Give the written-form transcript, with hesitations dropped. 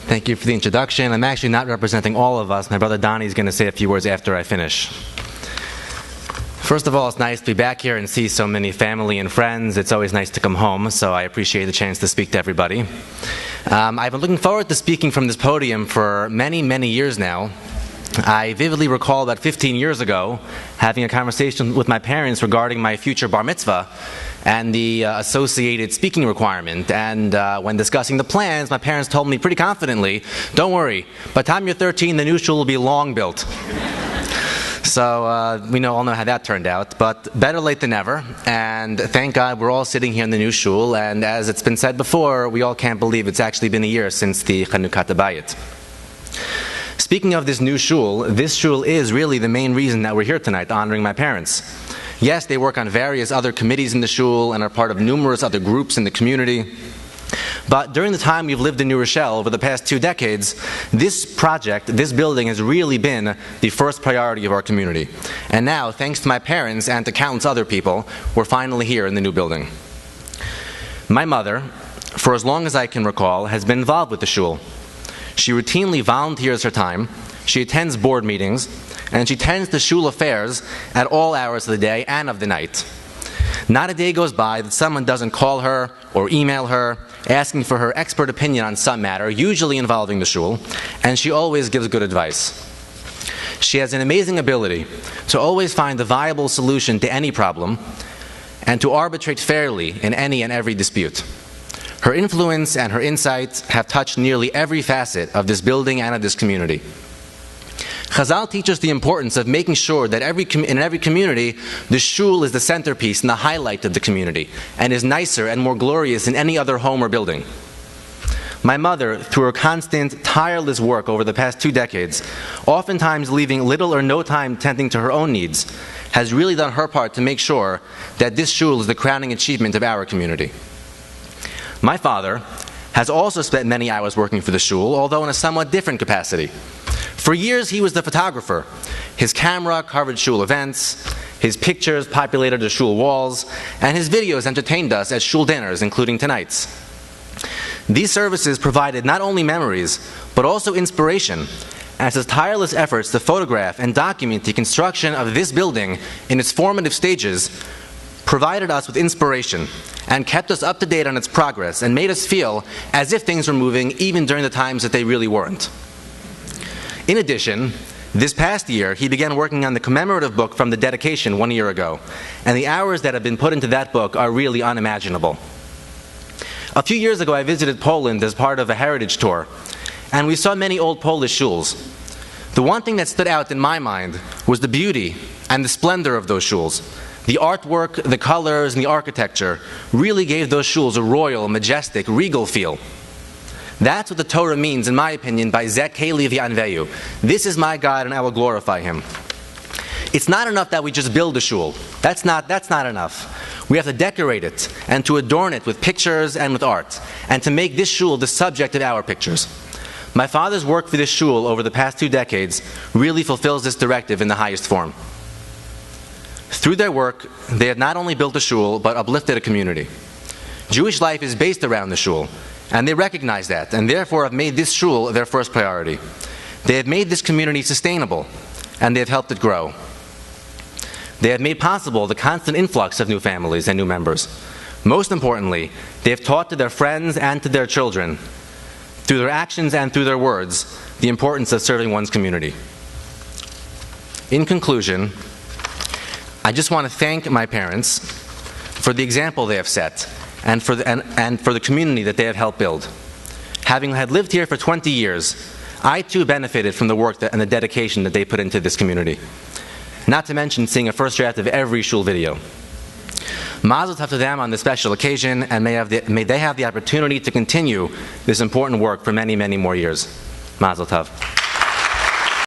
Thank you for the introduction. I'm actually not representing all of us. My brother Donnie is going to say a few words after I finish. First of all, it's nice to be back here and see so many family and friends. It's always nice to come home, so I appreciate the chance to speak to everybody. I've been looking forward to speaking from this podium for many, many years now. I vividly recall about 15 years ago having a conversation with my parents regarding my future bar mitzvah and the associated speaking requirement. And when discussing the plans, my parents told me pretty confidently, "Don't worry, by the time you're 13, the new shul will be long built." So we all know how that turned out, but better late than never. And thank God we're all sitting here in the new shul, and as it's been said before, we all can't believe it's actually been a year since the Chanukat Bayit. Speaking of this shul is really the main reason that we're here tonight, honoring my parents. Yes, they work on various other committees in the shul and are part of numerous other groups in the community. But during the time we've lived in New Rochelle, over the past 2 decades, this project, this building, has really been the first priority of our community. And now, thanks to my parents and to countless other people, we're finally here in the new building. My mother, for as long as I can recall, has been involved with the shul. She routinely volunteers her time, she attends board meetings, and she tends to shul affairs at all hours of the day and of the night. Not a day goes by that someone doesn't call her or email her asking for her expert opinion on some matter, usually involving the shul, and she always gives good advice. She has an amazing ability to always find a viable solution to any problem and to arbitrate fairly in any and every dispute. Her influence and her insights have touched nearly every facet of this building and of this community. Chazal teaches the importance of making sure that in every community, the shul is the centerpiece and the highlight of the community, and is nicer and more glorious than any other home or building. My mother, through her constant, tireless work over the past 2 decades, oftentimes leaving little or no time tending to her own needs, has really done her part to make sure that this shul is the crowning achievement of our community. My father has also spent many hours working for the shul, although in a somewhat different capacity. For years, he was the photographer. His camera covered shul events, his pictures populated the shul walls, and his videos entertained us at shul dinners, including tonight's. These services provided not only memories, but also inspiration, as his tireless efforts to photograph and document the construction of this building in its formative stages provided us with inspiration and kept us up to date on its progress and made us feel as if things were moving even during the times that they really weren't. In addition, this past year, he began working on the commemorative book from the dedication 1 year ago, and the hours that have been put into that book are really unimaginable. A few years ago, I visited Poland as part of a heritage tour, and we saw many old Polish shuls. The one thing that stood out in my mind was the beauty and the splendor of those shuls. The artwork, the colors, and the architecture really gave those shuls a royal, majestic, regal feel. That's what the Torah means, in my opinion, by Zeh Keli v'Anveyu. This is my God, and I will glorify Him. It's not enough that we just build a shul. That's not enough. We have to decorate it and to adorn it with pictures and with art, and to make this shul the subject of our pictures. My father's work for this shul over the past 2 decades really fulfills this directive in the highest form. Through their work, they have not only built a shul, but uplifted a community. Jewish life is based around the shul, and they recognize that, and therefore have made this shul their first priority. They have made this community sustainable, and they have helped it grow. They have made possible the constant influx of new families and new members. Most importantly, they have taught to their friends and to their children, through their actions and through their words, the importance of serving one's community. In conclusion, I just want to thank my parents for the example they have set, and for the community that they have helped build. Having had lived here for 20 years, I too benefited from the work and the dedication that they put into this community. Not to mention seeing a first draft of every shul video. Mazel tov to them on this special occasion, and may they have the opportunity to continue this important work for many, many more years. Mazel tov.